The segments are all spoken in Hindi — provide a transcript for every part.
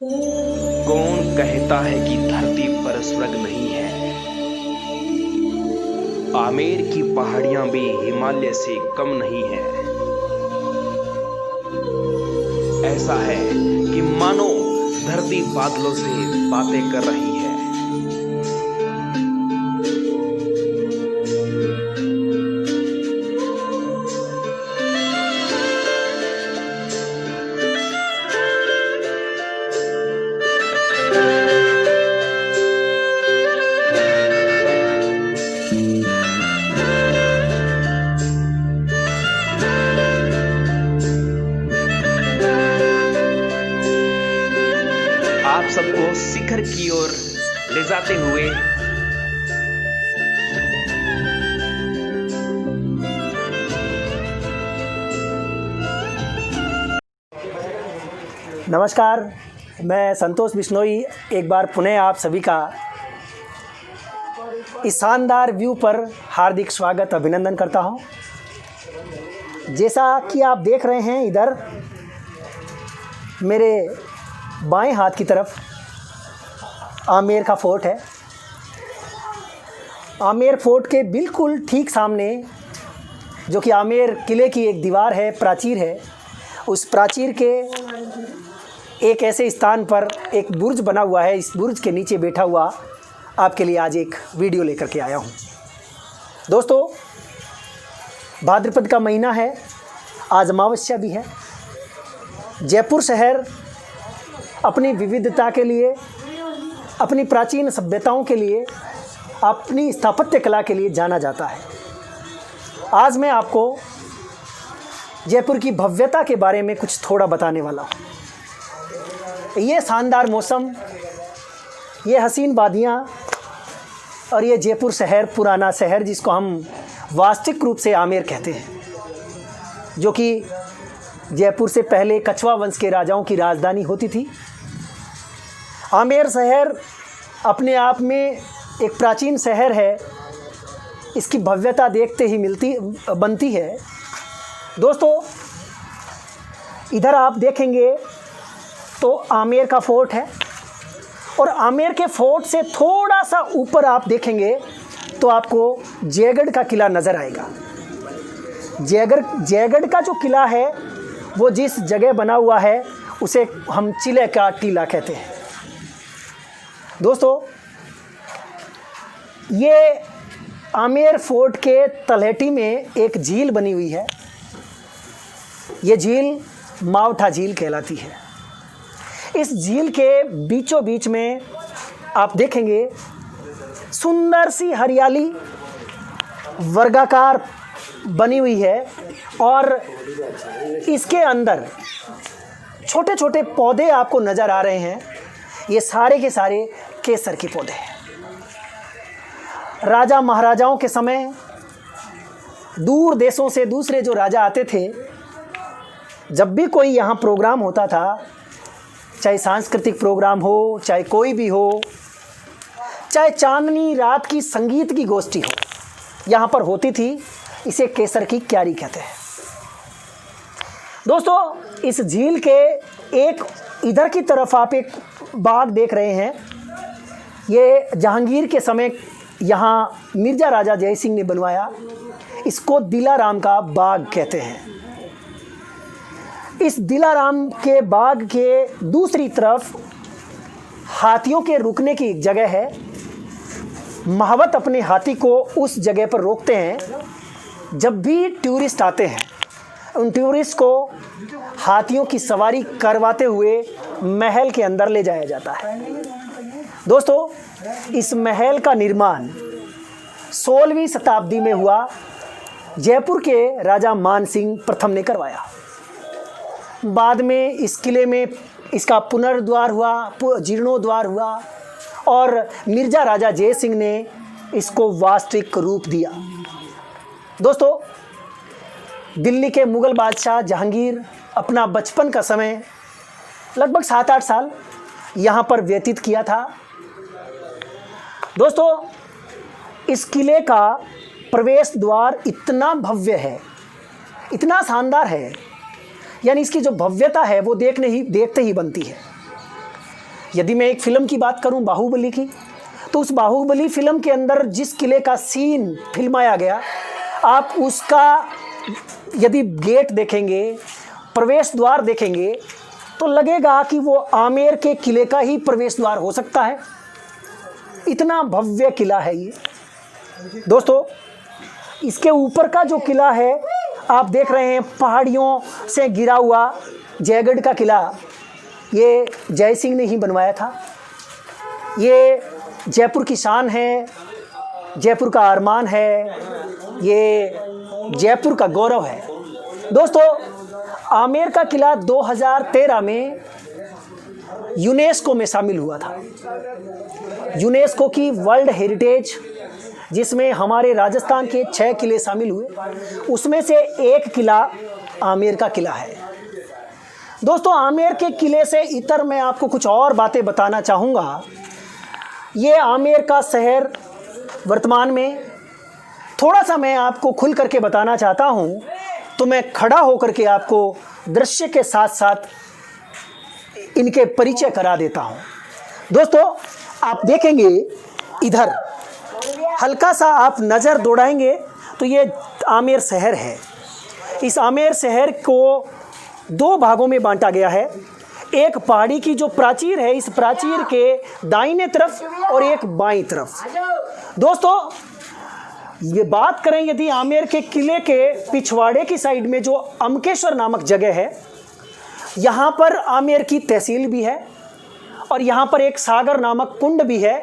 कौन कहता है कि धरती पर स्वर्ग नहीं है? आमेर की पहाड़ियां भी हिमालय से कम नहीं है। ऐसा है कि मानो धरती बादलों से बातें कर रही है। आप सबको शिखर की ओर ले जाते हुए नमस्कार, मैं संतोष बिश्नोई एक बार पुनः आप सभी का इस शानदार व्यू पर हार्दिक स्वागत अभिनंदन करता हूं। जैसा कि आप देख रहे हैं, इधर मेरे बाएं हाथ की तरफ आमेर का फोर्ट है। आमेर फोर्ट के बिल्कुल ठीक सामने, जो कि आमेर किले की एक दीवार है, प्राचीर है, उस प्राचीर के एक ऐसे स्थान पर एक बुर्ज बना हुआ है। इस बुर्ज के नीचे बैठा हुआ आपके लिए आज एक वीडियो लेकर के आया हूँ। दोस्तों, भाद्रपद का महीना है, आज अमावस्या भी है। जयपुर शहर अपनी विविधता के लिए, अपनी प्राचीन सभ्यताओं के लिए, अपनी स्थापत्य कला के लिए जाना जाता है। आज मैं आपको जयपुर की भव्यता के बारे में कुछ थोड़ा बताने वाला हूँ। ये शानदार मौसम, ये हसीन वादियाँ और ये जयपुर शहर, पुराना शहर जिसको हम वास्तविक रूप से आमेर कहते हैं, जो कि जयपुर से पहले कछवा वंश के राजाओं की राजधानी होती थी। आमेर शहर अपने आप में एक प्राचीन शहर है। इसकी भव्यता देखते ही बनती है। दोस्तों, इधर आप देखेंगे तो आमेर का फोर्ट है, और आमेर के फोर्ट से थोड़ा सा ऊपर आप देखेंगे तो आपको जयगढ़ का किला नज़र आएगा। जयगढ़ का जो किला है वो जिस जगह बना हुआ है उसे हम चिले का टीला कहते हैं। दोस्तों, ये आमेर फोर्ट के तलहटी में एक झील बनी हुई है। ये झील मावठा झील कहलाती है। इस झील के बीचों बीच में आप देखेंगे सुंदर सी हरियाली वर्गाकार बनी हुई है, और इसके अंदर छोटे छोटे पौधे आपको नज़र आ रहे हैं। ये सारे के सारे केसर के पौधे हैं। राजा महाराजाओं के समय दूर देशों से दूसरे जो राजा आते थे, जब भी कोई यहाँ प्रोग्राम होता था, चाहे सांस्कृतिक प्रोग्राम हो, चाहे कोई भी हो, चाहे चांदनी रात की संगीत की गोष्ठी हो, यहाँ पर होती थी। इसे केसर की क्यारी कहते हैं। दोस्तों, इस झील के एक इधर की तरफ आप एक बाग देख रहे हैं। ये जहांगीर के समय यहाँ मिर्जा राजा जय सिंह ने बनवाया। इसको दिलाराम का बाग कहते हैं। इस दिलाराम के बाग के दूसरी तरफ हाथियों के रुकने की एक जगह है। महावत अपने हाथी को उस जगह पर रोकते हैं। जब भी टूरिस्ट आते हैं, उन टूरिस्ट को हाथियों की सवारी करवाते हुए महल के अंदर ले जाया जाता है। दोस्तों, इस महल का निर्माण 16वीं शताब्दी में हुआ। जयपुर के राजा मान सिंह प्रथम ने करवाया। बाद में इस किले में इसका पुनर्द्वार हुआ, जीर्णोद्वार हुआ, और मिर्जा राजा जय सिंह ने इसको वास्तविक रूप दिया। दोस्तों, दिल्ली के मुग़ल बादशाह जहांगीर अपना बचपन का समय लगभग 7-8 साल यहाँ पर व्यतीत किया था। दोस्तों, इस किले का प्रवेश द्वार इतना भव्य है, इतना शानदार है, यानी इसकी जो भव्यता है वो देखते ही बनती है। यदि मैं एक फ़िल्म की बात करूं बाहुबली की, तो उस बाहुबली फ़िल्म के अंदर जिस किले का सीन फिल्माया गया, आप उसका यदि गेट देखेंगे, प्रवेश द्वार देखेंगे, तो लगेगा कि वो आमेर के किले का ही प्रवेश द्वार हो सकता है। इतना भव्य किला है ये। दोस्तों, इसके ऊपर का जो किला है आप देख रहे हैं, पहाड़ियों से घिरा हुआ जयगढ़ का किला, ये जय सिंह ने ही बनवाया था। ये जयपुर की शान है, जयपुर का अरमान है, ये जयपुर का गौरव है। दोस्तों, आमेर का किला 2013 में यूनेस्को में शामिल हुआ था। यूनेस्को की वर्ल्ड हेरिटेज, जिसमें हमारे राजस्थान के 6 किले शामिल हुए, उसमें से एक किला आमेर का किला है। दोस्तों, आमेर के किले से इतर मैं आपको कुछ और बातें बताना चाहूँगा। ये आमेर का शहर वर्तमान में, थोड़ा सा मैं आपको खुल करके बताना चाहता हूँ, तो मैं खड़ा होकर के आपको दृश्य के साथ साथ इनके परिचय करा देता हूँ। दोस्तों, आप देखेंगे इधर हल्का सा आप नज़र दौड़ाएंगे तो ये आमेर शहर है। इस आमेर शहर को 2 भागों में बांटा गया है। एक पहाड़ी की जो प्राचीर है, इस प्राचीर के दाहिने तरफ और एक बाईं तरफ। दोस्तों, ये बात करें यदि आमेर के किले के पिछवाड़े की साइड में जो अमकेश्वर नामक जगह है, यहाँ पर आमेर की तहसील भी है और यहाँ पर एक सागर नामक कुंड भी है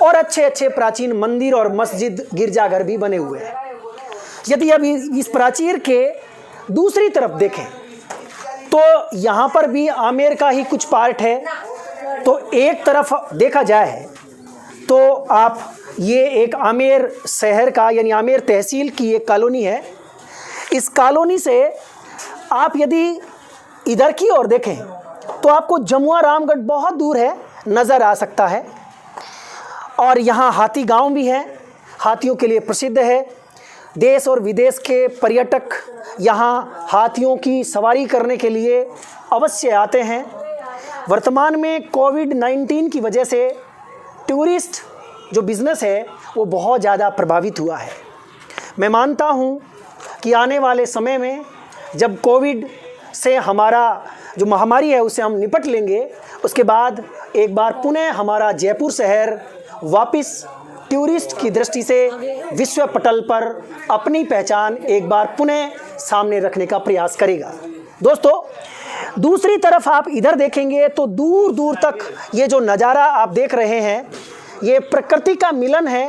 और अच्छे अच्छे प्राचीन मंदिर और मस्जिद गिरजाघर भी बने हुए हैं। यदि अभी इस प्राचीर के दूसरी तरफ देखें तो यहाँ पर भी आमेर का ही कुछ पार्ट है। तो एक तरफ देखा जाए तो आप ये एक आमेर शहर का यानी आमेर तहसील की एक कॉलोनी है। इस कॉलोनी से आप यदि इधर की ओर देखें तो आपको जमुआ रामगढ़ बहुत दूर है नज़र आ सकता है। और यहाँ हाथी गांव भी है, हाथियों के लिए प्रसिद्ध है। देश और विदेश के पर्यटक यहाँ हाथियों की सवारी करने के लिए अवश्य आते हैं। वर्तमान में कोविड-19 की वजह से टूरिस्ट जो बिज़नेस है वो बहुत ज़्यादा प्रभावित हुआ है। मैं मानता हूँ कि आने वाले समय में जब कोविड से हमारा जो महामारी है उससे हम निपट लेंगे, उसके बाद एक बार पुनः हमारा जयपुर शहर वापस टूरिस्ट की दृष्टि से विश्व पटल पर अपनी पहचान एक बार पुनः सामने रखने का प्रयास करेगा। दोस्तों, दूसरी तरफ आप इधर देखेंगे तो दूर दूर तक ये जो नज़ारा आप देख रहे हैं, ये प्रकृति का मिलन है,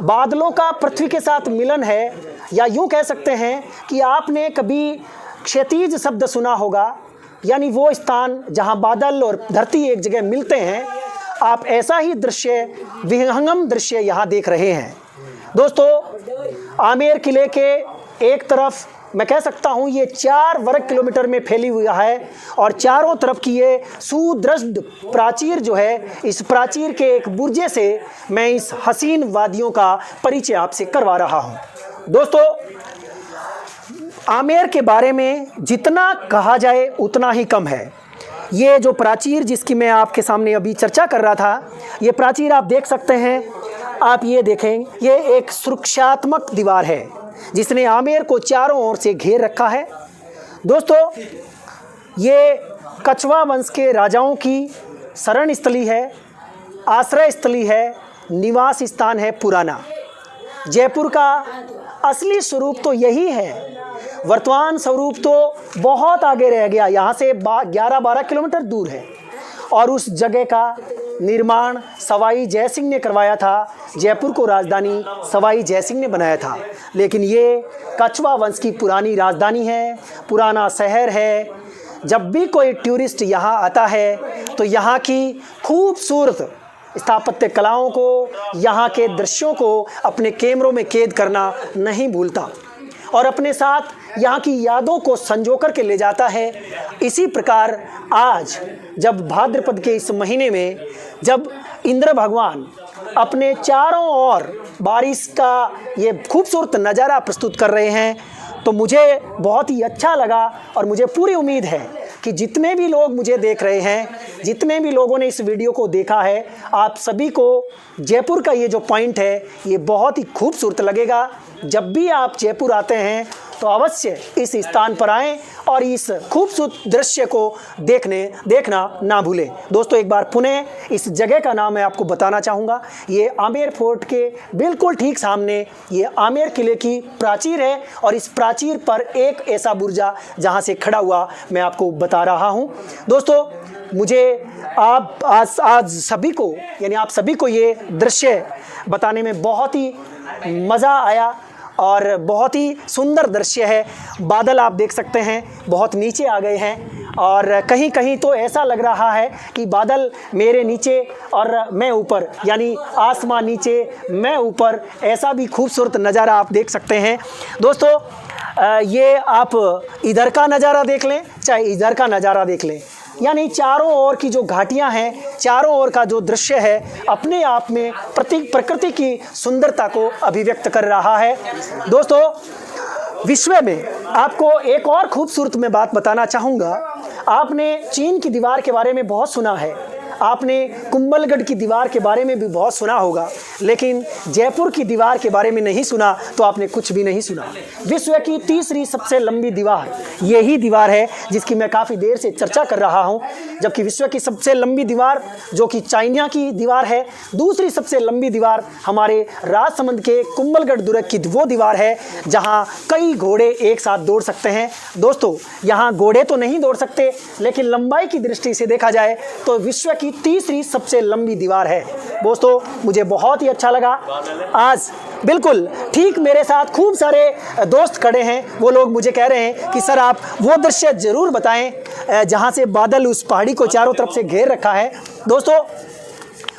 बादलों का पृथ्वी के साथ मिलन है। या यूँ कह सकते हैं कि आपने कभी क्षैतिज शब्द सुना होगा, यानी वो स्थान जहाँ बादल और धरती एक जगह मिलते हैं। आप ऐसा ही दृश्य, विहंगम दृश्य यहाँ देख रहे हैं। दोस्तों, आमेर किले के एक तरफ मैं कह सकता हूँ ये 4 वर्ग किलोमीटर में फैली हुई है और चारों तरफ की ये सुदृढ़ प्राचीर जो है, इस प्राचीर के एक बुर्जे से मैं इस हसीन वादियों का परिचय आपसे करवा रहा हूँ। दोस्तों, आमेर के बारे में जितना कहा जाए उतना ही कम है। ये जो प्राचीर जिसकी मैं आपके सामने अभी चर्चा कर रहा था, ये प्राचीर आप देख सकते हैं। आप ये देखें, ये एक सुरक्षात्मक दीवार है जिसने आमेर को चारों ओर से घेर रखा है। दोस्तों, ये कछवा वंश के राजाओं की शरण स्थली है, आश्रय स्थली है, निवास स्थान है पुराना। जयपुर का असली स्वरूप तो यही है, वर्तमान स्वरूप तो बहुत आगे रह गया, यहाँ से 11-12 किलोमीटर दूर है। और उस जगह का निर्माण सवाई जय सिंह ने करवाया था। जयपुर को राजधानी सवाई जय सिंह ने बनाया था, लेकिन ये कछवा वंश की पुरानी राजधानी है, पुराना शहर है। जब भी कोई टूरिस्ट यहाँ आता है तो यहाँ की खूबसूरत स्थापत्य कलाओं को, यहाँ के दृश्यों को अपने कैमरों में कैद करना नहीं भूलता और अपने साथ यहाँ की यादों को संजो कर के ले जाता है। इसी प्रकार आज जब भाद्रपद के इस महीने में जब इंद्र भगवान अपने चारों ओर बारिश का ये खूबसूरत नज़ारा प्रस्तुत कर रहे हैं, तो मुझे बहुत ही अच्छा लगा और मुझे पूरी उम्मीद है कि जितने भी लोग मुझे देख रहे हैं, जितने भी लोगों ने इस वीडियो को देखा है, आप सभी को जयपुर का ये जो पॉइंट है ये बहुत ही खूबसूरत लगेगा। जब भी आप जयपुर आते हैं तो अवश्य इस स्थान पर आएं और इस खूबसूरत दृश्य को देखना ना भूलें। दोस्तों, एक बार पुनः इस जगह का नाम मैं आपको बताना चाहूँगा। ये आमेर फोर्ट के बिल्कुल ठीक सामने ये आमेर किले की प्राचीर है और इस प्राचीर पर एक ऐसा बुर्जा जहाँ से खड़ा हुआ मैं आपको बता रहा हूँ। दोस्तों, मुझे आप आज सभी को यानी आप सभी को ये दृश्य बताने में बहुत ही मज़ा आया और बहुत ही सुंदर दृश्य है। बादल आप देख सकते हैं बहुत नीचे आ गए हैं और कहीं कहीं तो ऐसा लग रहा है कि बादल मेरे नीचे और मैं ऊपर, यानी आसमान नीचे मैं ऊपर, ऐसा भी खूबसूरत नज़ारा आप देख सकते हैं। दोस्तों, ये आप इधर का नज़ारा देख लें चाहे इधर का नज़ारा देख लें, यानी चारों ओर की जो घाटियां हैं, चारों ओर का जो दृश्य है अपने आप में प्रकृति की सुंदरता को अभिव्यक्त कर रहा है। दोस्तों, विश्व में आपको एक और खूबसूरत मैं बात बताना चाहूँगा। आपने चीन की दीवार के बारे में बहुत सुना है, आपने कुंभलगढ़ की दीवार के बारे में भी बहुत सुना होगा, लेकिन जयपुर की दीवार के बारे में नहीं सुना तो आपने कुछ भी नहीं सुना। विश्व की तीसरी सबसे लंबी दीवार यही दीवार है जिसकी मैं काफ़ी देर से चर्चा कर रहा हूं। जबकि विश्व की सबसे लंबी दीवार जो कि चाइना की दीवार है, दूसरी सबसे लंबी दीवार हमारे राजसमंद के कुंभलगढ़ दुर्ग की वो दीवार है जहाँ कई घोड़े एक साथ दौड़ सकते हैं। दोस्तों, यहाँ घोड़े तो नहीं दौड़ सकते, लेकिन लंबाई की दृष्टि से देखा जाए तो विश्व की तीसरी सबसे लंबी दीवार है। दोस्तों, मुझे बहुत ही अच्छा लगा। आज बिल्कुल ठीक मेरे साथ खूब सारे दोस्त खड़े हैं, वो लोग मुझे कह रहे हैं कि सर आप वो दृश्य ज़रूर बताएं जहां से बादल उस पहाड़ी को चारों तरफ से घेर रखा है। दोस्तों,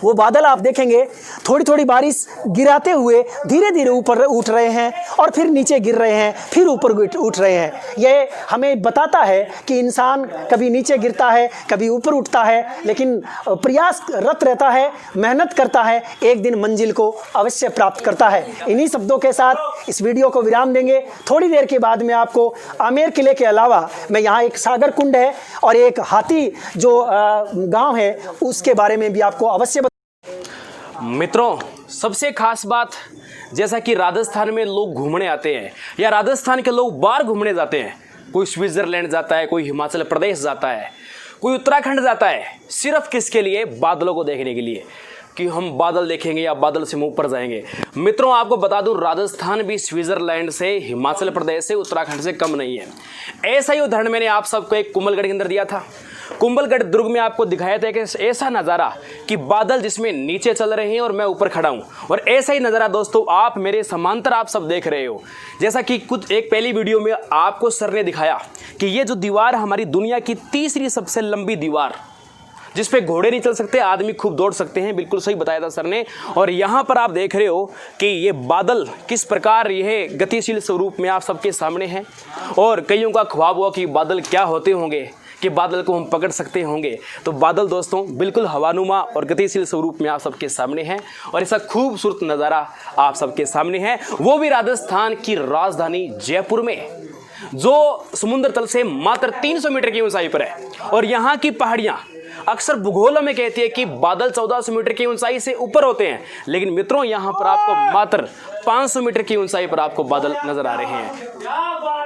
वो बादल आप देखेंगे थोड़ी थोड़ी बारिश गिराते हुए धीरे धीरे ऊपर उठ रहे हैं और फिर नीचे गिर रहे हैं, फिर ऊपर उठ रहे हैं। ये हमें बताता है कि इंसान कभी नीचे गिरता है, कभी ऊपर उठता है, लेकिन प्रयासरत रहता है, मेहनत करता है, एक दिन मंजिल को अवश्य प्राप्त करता है। इन्हीं शब्दों के साथ इस वीडियो को विराम देंगे। थोड़ी देर के बाद में आपको आमेर किले के अलावा मैं यहाँ एक सागर कुंड है और एक हाथी जो गाँव है उसके बारे में भी आपको अवश्य मित्रों, सबसे खास बात, जैसा कि राजस्थान में लोग घूमने आते हैं या राजस्थान के लोग बाहर घूमने जाते हैं, कोई स्विट्ज़रलैंड जाता है, कोई हिमाचल प्रदेश जाता है, कोई उत्तराखंड जाता है, सिर्फ किसके लिए? बादलों को देखने के लिए कि हम बादल देखेंगे या बादल से मुंह पर जाएंगे। मित्रों, आपको बता दूं, राजस्थान भी स्विट्ज़रलैंड से, हिमाचल प्रदेश से, उत्तराखंड से कम नहीं है। ऐसा ही उदाहरण मैंने आप सबको एक कुंभलगढ़ के अंदर दिया था। कुंभलगढ़ दुर्ग में आपको दिखाया था कि ऐसा नज़ारा कि बादल जिसमें नीचे चल रहे हैं और मैं ऊपर खड़ा हूं, और ऐसा ही नज़ारा दोस्तों आप मेरे समांतर आप सब देख रहे हो। जैसा कि कुछ एक पहली वीडियो में आपको सर ने दिखाया कि ये जो दीवार हमारी दुनिया की तीसरी सबसे लंबी दीवार, जिस पे घोड़े नहीं चल सकते, आदमी खूब दौड़ सकते हैं, बिल्कुल सही बताया था सर ने। और यहाँ पर आप देख रहे हो कि ये बादल किस प्रकार यह गतिशील स्वरूप में आप सबके सामने हैं। और कईयों का ख्वाब हुआ कि बादल क्या होते होंगे, कि बादल को हम पकड़ सकते होंगे। तो बादल दोस्तों बिल्कुल हवानुमा और गतिशील स्वरूप में आप सबके सामने हैं और ऐसा खूबसूरत नज़ारा आप सबके सामने है, वो भी राजस्थान की राजधानी जयपुर में, जो समुद्र तल से मात्र 300 मीटर की ऊंचाई पर है। और यहाँ की पहाड़ियाँ अक्सर भूगोल में कहती है कि बादल 1400 मीटर की ऊंचाई से ऊपर होते हैं, लेकिन मित्रों यहाँ पर आपको मात्र 500 मीटर की ऊंचाई पर आपको बादल नजर आ रहे हैं।